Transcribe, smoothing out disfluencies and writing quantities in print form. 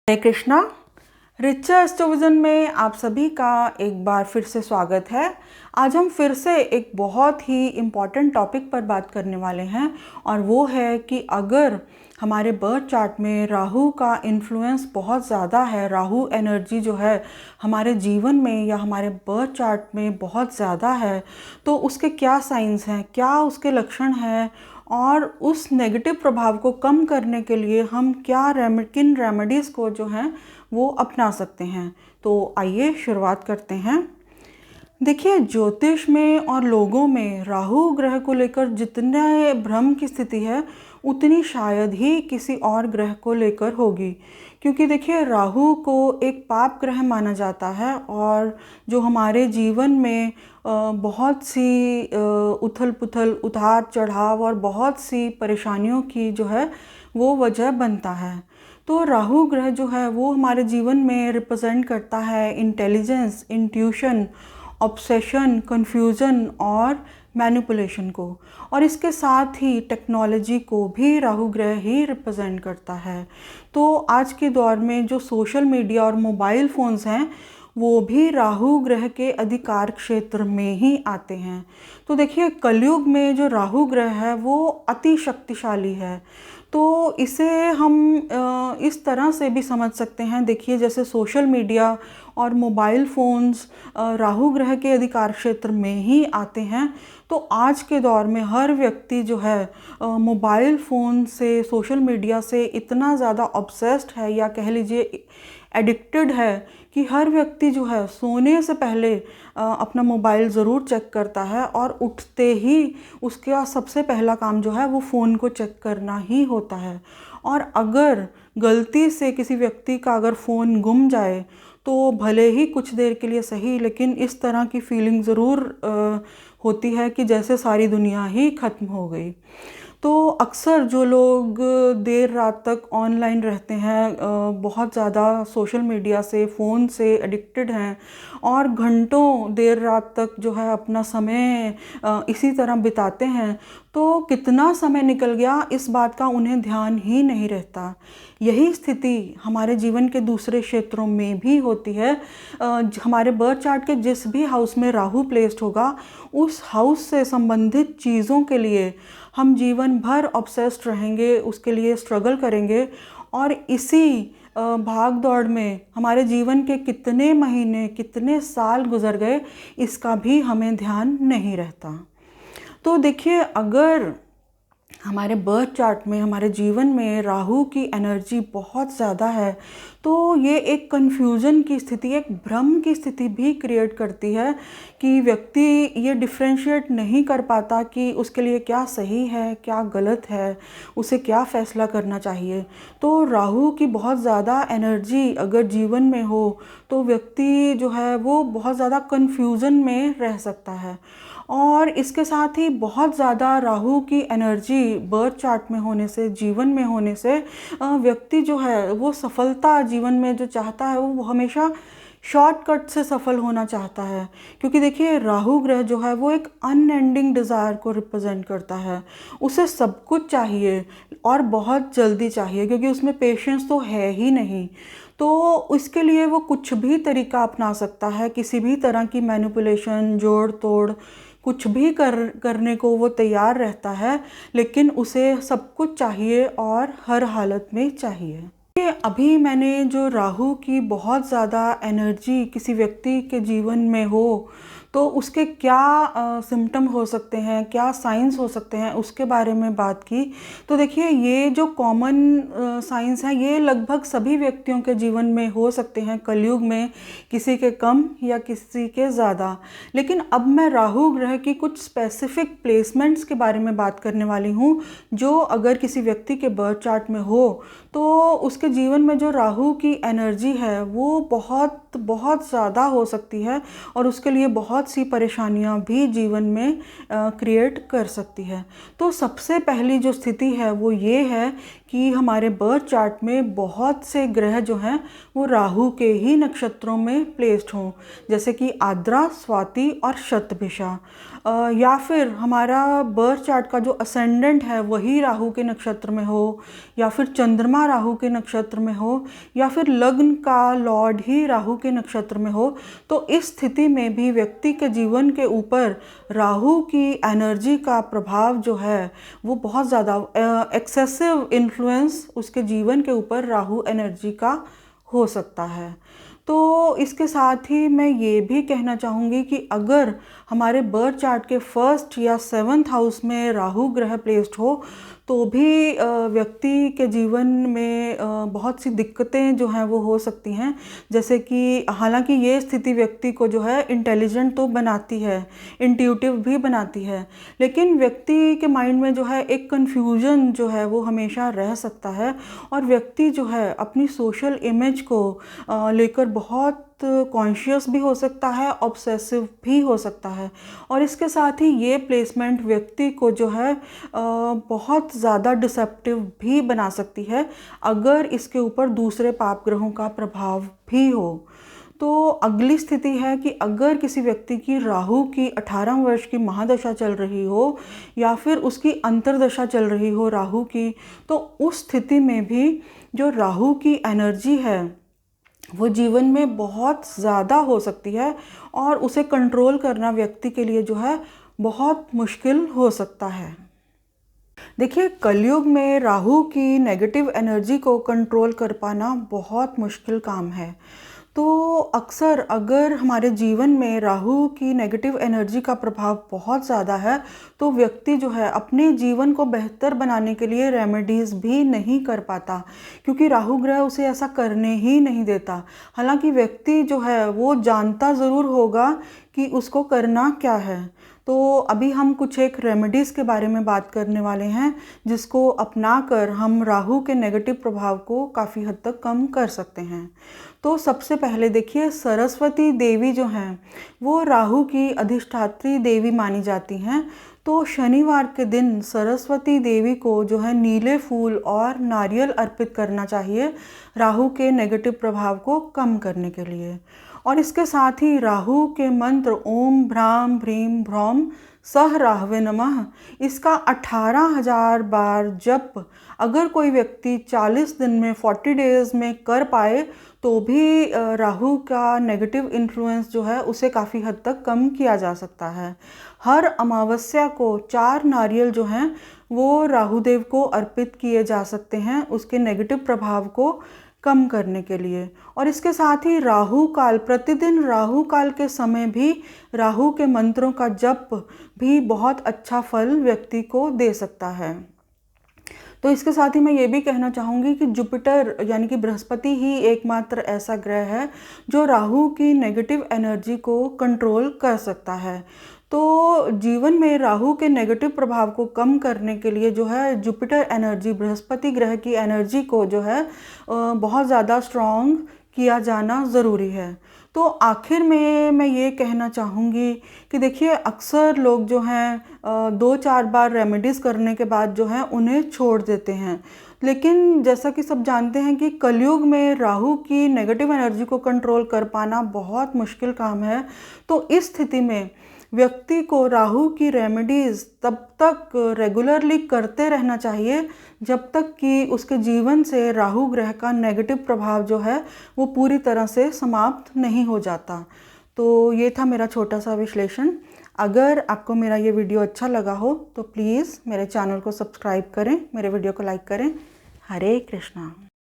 हरे कृष्णा। रिचा एस्ट्रोविजन में आप सभी का एक बार फिर से स्वागत है। आज हम फिर से एक बहुत ही इम्पॉर्टेंट टॉपिक पर बात करने वाले हैं और वो है कि अगर हमारे बर्थ चार्ट में राहु का इन्फ्लुएंस बहुत ज़्यादा है, राहु एनर्जी जो है हमारे जीवन में या हमारे बर्थ चार्ट में बहुत ज़्यादा है, तो उसके क्या साइंस हैं, क्या उसके लक्षण हैं और उस नेगेटिव प्रभाव को कम करने के लिए हम किन रेमेडीज़ को जो हैं वो अपना सकते हैं। तो आइए शुरुआत करते हैं। देखिए, ज्योतिष में और लोगों में राहु ग्रह को लेकर जितने भ्रम की स्थिति है उतनी शायद ही किसी और ग्रह को लेकर होगी, क्योंकि देखिए राहु को एक पाप ग्रह माना जाता है और जो हमारे जीवन में बहुत सी उथल पुथल, उतार चढ़ाव और बहुत सी परेशानियों की जो है वो वजह बनता है। तो राहु ग्रह जो है वो हमारे जीवन में रिप्रेजेंट करता है इंटेलिजेंस, इंट्यूशन, ऑब्सेशन, कन्फ्यूज़न और मैनिपुलेशन को, और इसके साथ ही टेक्नोलॉजी को भी राहु ग्रह ही रिप्रेजेंट करता है। तो आज के दौर में जो सोशल मीडिया और मोबाइल फ़ोन्स हैं वो भी राहु ग्रह के अधिकार क्षेत्र में ही आते हैं। तो देखिए, कलयुग में जो राहु ग्रह है वो अति शक्तिशाली है। तो इसे हम इस तरह से भी समझ सकते हैं। देखिए, जैसे सोशल मीडिया और मोबाइल फ़ोन्स राहु ग्रह के अधिकार क्षेत्र में ही आते हैं। तो आज के दौर में हर व्यक्ति जो है मोबाइल फ़ोन से, सोशल मीडिया से इतना ज़्यादा ऑब्सेस्ड है या कह लीजिए एडिक्टेड है कि हर व्यक्ति जो है सोने से पहले अपना मोबाइल ज़रूर चेक करता है और उठते ही उसका सबसे पहला काम जो है वो फ़ोन को चेक करना ही होता है। और अगर गलती से किसी व्यक्ति का अगर फ़ोन गुम जाए तो भले ही कुछ देर के लिए सही, लेकिन इस तरह की फीलिंग ज़रूर होती है कि जैसे सारी दुनिया ही ख़त्म हो गई। तो अक्सर जो लोग देर रात तक ऑनलाइन रहते हैं, बहुत ज़्यादा सोशल मीडिया से, फ़ोन से एडिक्टेड हैं और घंटों देर रात तक जो है अपना समय इसी तरह बिताते हैं, तो कितना समय निकल गया इस बात का उन्हें ध्यान ही नहीं रहता। यही स्थिति हमारे जीवन के दूसरे क्षेत्रों में भी होती है। हमारे बर्थ चार्ट के जिस भी हाउस में राहु प्लेस्ड होगा उस हाउस से संबंधित चीज़ों के लिए हम जीवन भर ऑब्सेस्ड रहेंगे, उसके लिए स्ट्रगल करेंगे और इसी भाग दौड़ में हमारे जीवन के कितने महीने, कितने साल गुजर गए इसका भी हमें ध्यान नहीं रहता। तो देखिए, अगर हमारे बर्थ चार्ट में, हमारे जीवन में राहु की एनर्जी बहुत ज़्यादा है तो ये एक कन्फ्यूज़न की स्थिति, एक भ्रम की स्थिति भी क्रिएट करती है कि व्यक्ति ये डिफ्रेंशिएट नहीं कर पाता कि उसके लिए क्या सही है, क्या गलत है, उसे क्या फ़ैसला करना चाहिए। तो राहु की बहुत ज़्यादा एनर्जी अगर जीवन में हो तो व्यक्ति जो है वो बहुत ज़्यादा कन्फ्यूज़न में रह सकता है। और इसके साथ ही बहुत ज़्यादा राहु की एनर्जी बर्थ चार्ट में होने से, जीवन में होने से व्यक्ति जो है वो सफलता जीवन में जो चाहता है वो हमेशा शॉर्टकट से सफल होना चाहता है, क्योंकि देखिए राहु ग्रह जो है वो एक अनएंडिंग डिज़ायर को रिप्रेजेंट करता है। उसे सब कुछ चाहिए और बहुत जल्दी चाहिए, क्योंकि उसमें पेशेंस तो है ही नहीं। तो इसके लिए वो कुछ भी तरीका अपना सकता है, किसी भी तरह की मैनिपुलेशन, जोड़ तोड़, कुछ भी करने को वो तैयार रहता है, लेकिन उसे सब कुछ चाहिए और हर हालत में चाहिए। अभी मैंने जो राहु की बहुत ज़्यादा एनर्जी किसी व्यक्ति के जीवन में हो तो उसके क्या सिम्टम हो सकते हैं, क्या साइंस हो सकते हैं, उसके बारे में बात की। तो देखिए, ये जो कॉमन साइंस हैं ये लगभग सभी व्यक्तियों के जीवन में हो सकते हैं कलयुग में, किसी के कम या किसी के ज़्यादा। लेकिन अब मैं राहु ग्रह की कुछ स्पेसिफिक प्लेसमेंट्स के बारे में बात करने वाली हूँ, जो अगर किसी व्यक्ति के बर्थ चार्ट में हो तो उसके जीवन में जो राहु की एनर्जी है वो बहुत बहुत ज़्यादा हो सकती है और उसके लिए बहुत सी परेशानियां भी जीवन में क्रिएट कर सकती है। तो सबसे पहली जो स्थिति है वो ये है कि हमारे बर्थ चार्ट में बहुत से ग्रह जो हैं वो राहु के ही नक्षत्रों में प्लेस्ड हों, जैसे कि आद्रा, स्वाति और शतभिषा। या फिर हमारा बर्थ चार्ट का जो असेंडेंट है वही राहु के नक्षत्र में हो, या फिर चंद्रमा राहु के नक्षत्र में हो, या फिर लग्न का लॉर्ड ही राहु के नक्षत्र में हो। तो इस स्थिति में भी व्यक्ति के जीवन के ऊपर राहु की एनर्जी का प्रभाव जो है वो बहुत ज़्यादा एक्सेसिव इन्फ्लुएंस उसके जीवन के ऊपर राहु एनर्जी का हो सकता है। तो इसके साथ ही मैं ये भी कहना चाहूँगी कि अगर हमारे बर्थ चार्ट के फर्स्ट या सेवन्थ हाउस में राहु ग्रह प्लेस्ड हो तो भी व्यक्ति के जीवन में बहुत सी दिक्कतें जो हैं वो हो सकती हैं। जैसे कि हालांकि ये स्थिति व्यक्ति को जो है इंटेलिजेंट तो बनाती है, इंट्यूटिव भी बनाती है, लेकिन व्यक्ति के माइंड में जो है एक कन्फ्यूजन जो है वो हमेशा रह सकता है, और व्यक्ति जो है अपनी सोशल इमेज को लेकर बहुत कॉन्शियस भी हो सकता है, ऑब्सेसिव भी हो सकता है। और इसके साथ ही ये प्लेसमेंट व्यक्ति को जो है बहुत ज़्यादा डिसेप्टिव भी बना सकती है अगर इसके ऊपर दूसरे पाप ग्रहों का प्रभाव भी हो। तो अगली स्थिति है कि अगर किसी व्यक्ति की राहु की 18 वर्ष की महादशा चल रही हो या फिर उसकी अंतर्दशा चल रही हो राहु की, तो उस स्थिति में भी जो राहु की एनर्जी है वो जीवन में बहुत ज़्यादा हो सकती है और उसे कंट्रोल करना व्यक्ति के लिए जो है बहुत मुश्किल हो सकता है। देखिए, कलयुग में राहु की नेगेटिव एनर्जी को कंट्रोल कर पाना बहुत मुश्किल काम है। तो अक्सर अगर हमारे जीवन में राहु की नेगेटिव एनर्जी का प्रभाव बहुत ज़्यादा है तो व्यक्ति जो है अपने जीवन को बेहतर बनाने के लिए रेमेडीज़ भी नहीं कर पाता, क्योंकि राहु ग्रह उसे ऐसा करने ही नहीं देता। हालांकि व्यक्ति जो है वो जानता ज़रूर होगा कि उसको करना क्या है। तो अभी हम कुछ एक रेमेडीज़ के बारे में बात करने वाले हैं जिसको अपनाकर हम राहु के नेगेटिव प्रभाव को काफ़ी हद तक कम कर सकते हैं। तो सबसे पहले देखिए, सरस्वती देवी जो हैं वो राहु की अधिष्ठात्री देवी मानी जाती हैं। तो शनिवार के दिन सरस्वती देवी को जो है नीले फूल और नारियल अर्पित करना चाहिए राहु के नेगेटिव प्रभाव को कम करने के लिए। और इसके साथ ही राहु के मंत्र ओम भ्राम भ्रीम भ्रौम सह राहवे नमः, इसका 18,000 बार जप अगर कोई व्यक्ति 40 दिन में 40 डेज में कर पाए तो भी राहु का नेगेटिव इन्फ्लुएंस जो है उसे काफ़ी हद तक कम किया जा सकता है। हर अमावस्या को 4 नारियल जो हैं वो राहुदेव को अर्पित किए जा सकते हैं उसके नेगेटिव प्रभाव को कम करने के लिए। और इसके साथ ही राहु काल, प्रतिदिन राहु काल के समय भी राहु के मंत्रों का जप भी बहुत अच्छा फल व्यक्ति को दे सकता है। तो इसके साथ ही मैं ये भी कहना चाहूँगी कि जुपिटर यानी कि बृहस्पति ही एकमात्र ऐसा ग्रह है जो राहु की नेगेटिव एनर्जी को कंट्रोल कर सकता है। तो जीवन में राहु के नेगेटिव प्रभाव को कम करने के लिए जो है जुपिटर एनर्जी, बृहस्पति ग्रह की एनर्जी को जो है बहुत ज़्यादा स्ट्रॉन्ग किया जाना ज़रूरी है। तो आखिर में मैं ये कहना चाहूँगी कि देखिए, अक्सर लोग जो हैं 2-4 बार रेमेडीज़ करने के बाद जो है उन्हें छोड़ देते हैं, लेकिन जैसा कि सब जानते हैं कि कलयुग में राहु की नेगेटिव एनर्जी को कंट्रोल कर पाना बहुत मुश्किल काम है। तो इस स्थिति में व्यक्ति को राहु की रेमेडीज़ तब तक रेगुलरली करते रहना चाहिए जब तक कि उसके जीवन से राहु ग्रह का नेगेटिव प्रभाव जो है वो पूरी तरह से समाप्त नहीं हो जाता। तो ये था मेरा छोटा सा विश्लेषण। अगर आपको मेरा ये वीडियो अच्छा लगा हो तो प्लीज़ मेरे चैनल को सब्सक्राइब करें, मेरे वीडियो को लाइक करें। हरे कृष्णा।